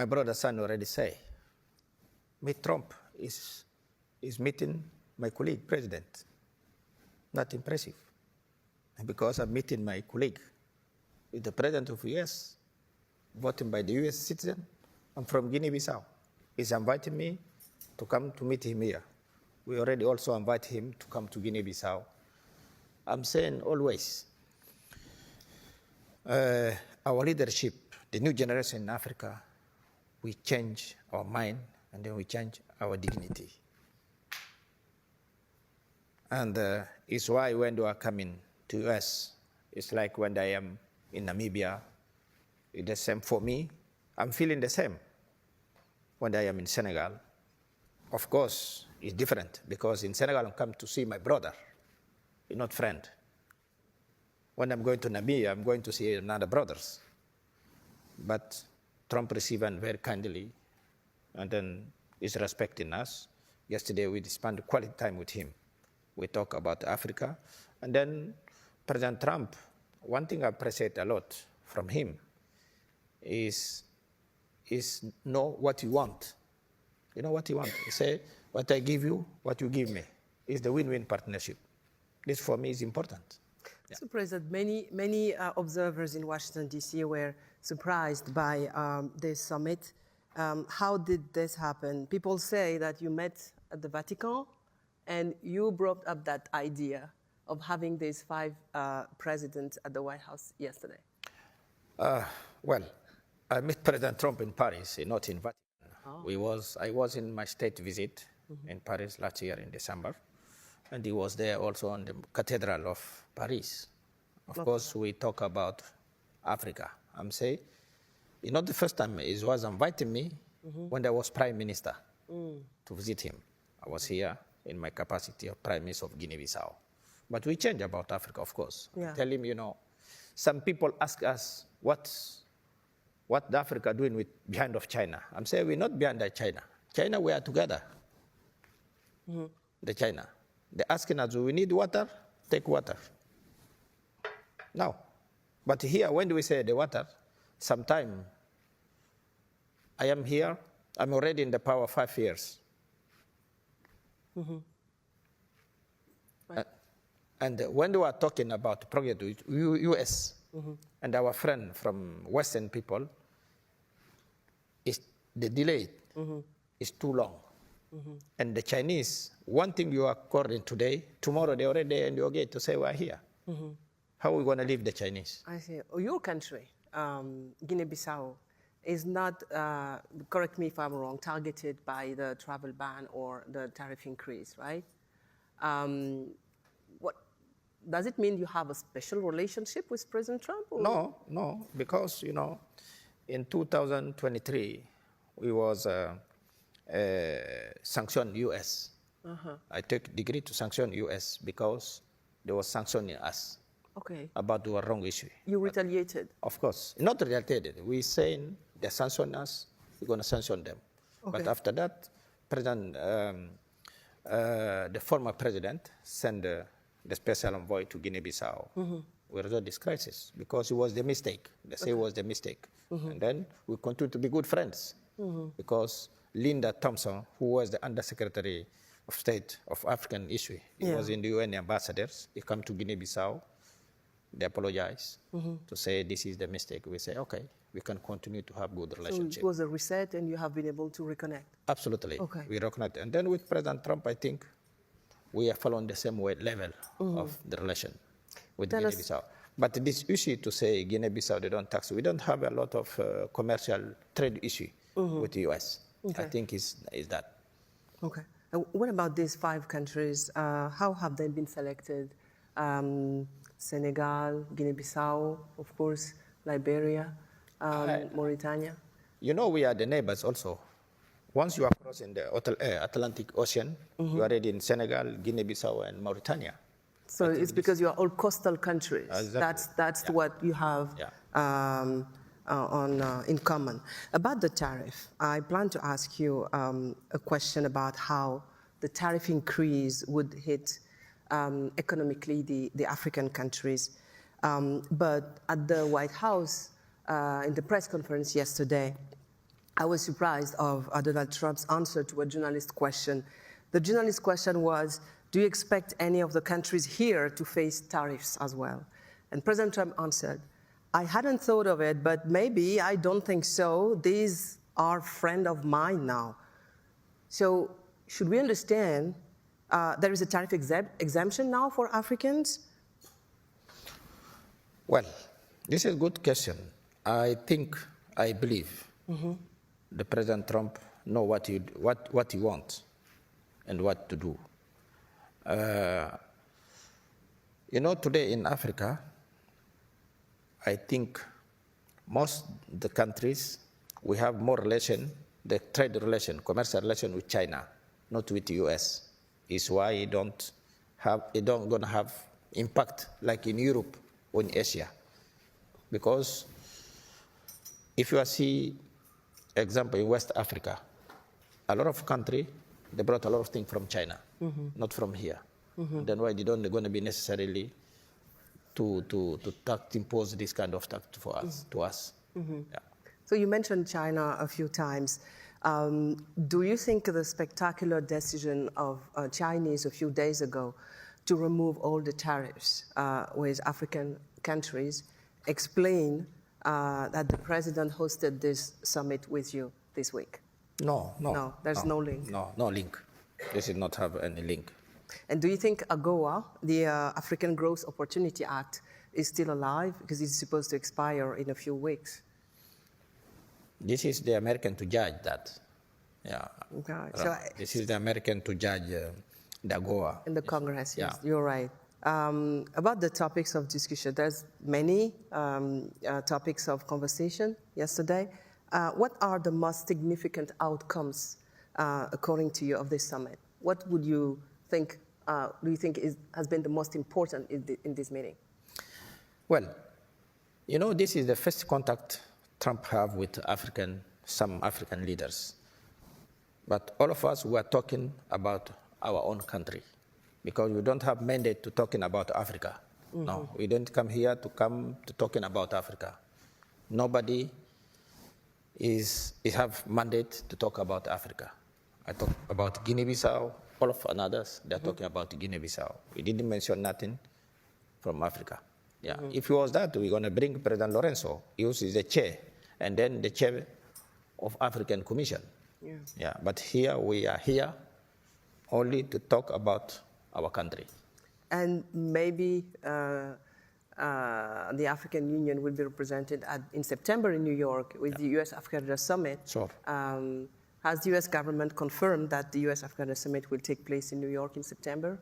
my brother son already say, Trump is meeting my colleague, president. Not impressive. Because I'm meeting my colleague, with the president of US, voted by the US citizen. I'm from Guinea-Bissau. He's inviting me to come to meet him here. We already also invite him to come to Guinea-Bissau. I'm saying always, our leadership, the new generation in Africa, we change our mind and then we change our dignity. And it's why when they are coming to us, it's like when I am in Namibia, it's the same for me. I'm feeling the same when I am in Senegal. Of course, it's different because in Senegal I'm come to see my brother, not friend. When I'm going to Namibia, I'm going to see another brothers. But Trump received us very kindly, and then is respecting us. Yesterday we spent quality time with him. We talk about Africa, and then President Trump, one thing I appreciate a lot from him is know what you want. You know what you want. He say, what I give you, what you give me. It's the win-win partnership. This for me is important. Yeah. So, President, many observers in Washington, D.C. were surprised by this summit. How did this happen? People say that you met at the Vatican and you brought up that idea of having these 5 presidents at the White House yesterday. Well, I met President Trump in Paris, not in Vatican. Oh. I was in my state visit in Paris last year in December, and he was there also on the Cathedral of Paris. Of course, we talk about Africa. I'm saying, it's not the first time he was inviting me when I was Prime Minister to visit him. I was here in my capacity of Prime Minister of Guinea-Bissau. But we change about Africa, of course. Yeah. Tell him, some people ask us what Africa doing with behind of China. I'm saying we're not behind China. China, we are together. The China. They're asking us, we need water, take water. Now, but here, when do we say the water? Sometime, I am here, I'm already in the power 5 years. Right. And when we are talking about project with US and our friend from Western people, the delay is too long. And the Chinese, one thing you are according today, tomorrow they already in your gate to say we're here. How are we going to leave the Chinese? I see. Your country, Guinea-Bissau, is not, correct me if I'm wrong, targeted by the travel ban or the tariff increase, right? What does it mean? You have a special relationship with President Trump? Or? No, because in 2023 we was sanctioned U.S. I took degree to sanction U.S. because they was sanctioning us. Okay. About the wrong issue. You retaliated? Of course. Not retaliated. We saying they sanction us, we're going to sanction them. Okay. But after that, the former president sent the special envoy to Guinea-Bissau. We resolved this crisis because it was the mistake. They say it was the mistake. And then we continue to be good friends because Linda Thompson, who was the Undersecretary of State of African issue, he was in the UN ambassadors. He come to Guinea-Bissau. They apologize to say this is the mistake. We say, okay, we can continue to have good relationship. So it was a reset and you have been able to reconnect? Absolutely. Okay. We reconnect. And then with President Trump, I think we are following the same level of the relation with Guinea-Bissau. But this issue to say Guinea-Bissau, they don't tax, we don't have a lot of commercial trade issue with the U.S. Okay. I think is that. Okay. What about these 5 countries? How have they been selected? Senegal, Guinea-Bissau, of course, Liberia, Mauritania. We are the neighbors also. Once you are crossing the Atlantic Ocean, you are already in Senegal, Guinea-Bissau, and Mauritania. So it's because you are all coastal countries. Exactly. That's what you have in common. About the tariff, I plan to ask you a question about how the tariff increase would hit economically the African countries. But at the White House, in the press conference yesterday, I was surprised of Donald Trump's answer to a journalist question. The journalist question was, do you expect any of the countries here to face tariffs as well? And President Trump answered, I hadn't thought of it, but maybe, I don't think so. These are friends of mine now. So should we understand there is a tariff exemption now for Africans? Well, this is a good question. I believe the President Trump know what he wants and what to do. Today in Africa, I think most the countries, we have more relation, the trade relation, commercial relation with China, not with the US. Is why it don't gonna have impact like in Europe or in Asia. Because if you see example in West Africa, a lot of country, they brought a lot of things from China, not from here. Then why they don't going to be necessarily to impose this kind of tax for us, to us. Yeah. So you mentioned China a few times. Do you think the spectacular decision of Chinese a few days ago to remove all the tariffs with African countries explain that the president hosted this summit with you this week? No, there's no link. No link. This did not have any link. And do you think AGOA, the African Growth Opportunity Act, is still alive? Because it's supposed to expire in a few weeks. This is the American to judge that. Yeah. Okay. So this is the American to judge the AGOA. In the Congress, yes, Yeah. You're right. About the topics of discussion, there's many topics of conversation yesterday. What are the most significant outcomes, according to you, of this summit? What would you think, has been the most important in this meeting? Well, this is the first contact Trump have with some African leaders. But all of us were talking about our own country because we don't have mandate to talking about Africa. No, we don't come here to talking about Africa. Nobody have mandate to talk about Africa. I talk about Guinea-Bissau, all of others, they're talking about Guinea-Bissau. We didn't mention nothing from Africa. Yeah. If it was that, we're going to bring President Lorenzo. He is the chair, and then the chair of African Commission. Yeah. But here, we are here only to talk about our country. And maybe the African Union will be represented in September in New York with the U.S.-Africa Summit. Sure. Has the U.S. government confirmed that the U.S.-Africa Summit will take place in New York in September?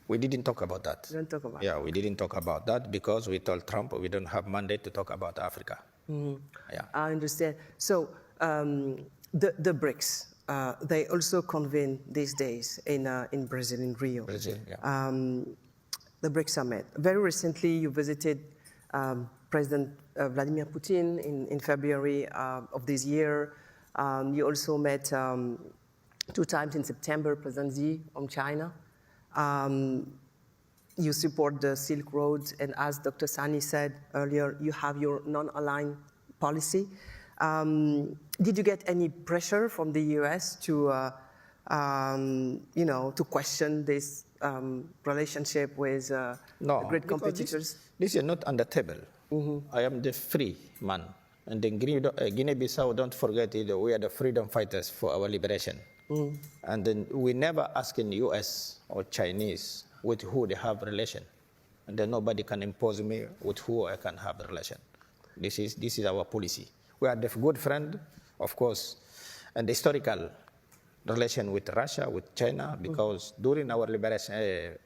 We didn't talk about that. We didn't talk about we didn't talk about that because we told Trump we don't have mandate to talk about Africa. Yeah. I understand. So the BRICS, they also convene these days in Brazil, in Rio. Brazil, yeah. The BRICS Summit. Very recently, you visited President Vladimir Putin in February of this year. You also met 2 times in September President Xi of China. You support the Silk Road, and as Dr. Sani said earlier, you have your non-aligned policy. Did you get any pressure from the U.S. to question this relationship with the great competitors? This is not on the table. I am the free man. And in Guinea-Bissau, don't forget, we are the freedom fighters for our liberation. And then we never ask in U.S. or Chinese with who they have relation. And then nobody can impose me with who I can have a relation. This is our policy. We are the good friend, of course, and the historical relation with Russia, with China, because during our liberation,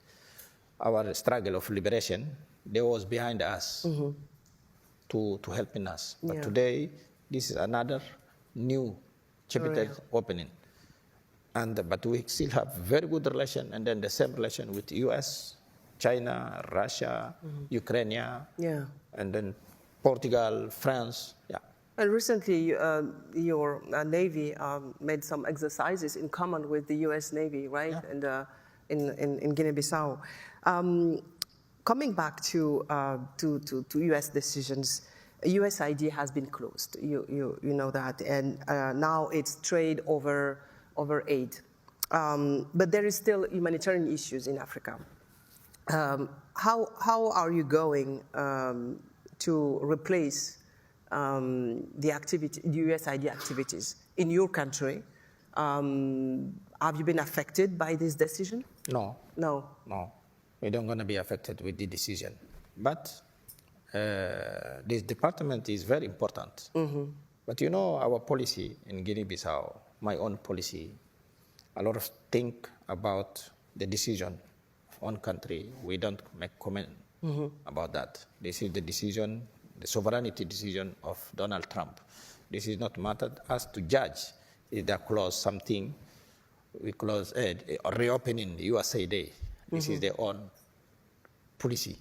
our struggle of liberation, they was behind us to helping us. But today, this is another new chapter opening. But we still have very good relation, and then the same relation with U.S., China, Russia, Ukraine, and then Portugal, France. Yeah. And recently, your Navy made some exercises in common with the U.S. Navy, right? Yeah. And in Guinea-Bissau. Coming back to U.S. decisions, USAID has been closed. You know that, and now it's trade over aid. But there is still humanitarian issues in Africa. How are you going to replace the USAID activities in your country? Have you been affected by this decision? No. No. No. We don't going to be affected with the decision. But this department is very important. Mm-hmm. But you know our policy in Guinea-Bissau, my own policy, a lot of think about the decision of one country. We don't make comment about that. This is the decision, the sovereignty decision of Donald Trump. This is not matter us to judge if they close something. We close reopening the USA Day. This is their own policy.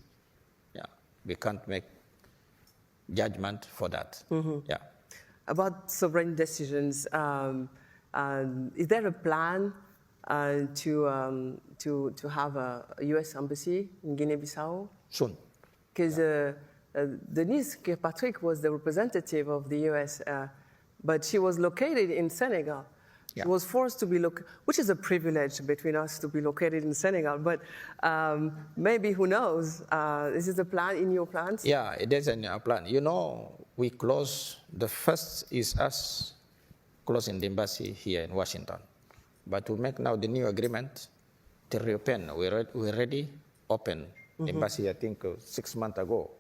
Yeah, we can't make judgment for that. Yeah. About sovereign decisions, is there a plan to have a U.S. embassy in Guinea-Bissau? Soon. Because Denise Kirkpatrick was the representative of the U.S., but she was located in Senegal. Yeah. She was forced to be which is a privilege between us to be located in Senegal, but maybe, who knows, is this a plan in your plans? Yeah, it is in our plan. You know, we close, the first is us closing the embassy here in Washington. But we make now the new agreement to reopen. We already opened the embassy, I think, 6 months ago.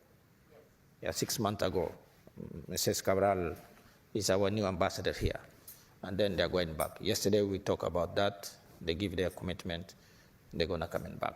Yeah, 6 months ago. Mrs. Cabral is our new ambassador here. And then they're going back. Yesterday we talked about that. They give their commitment. They're going to come back.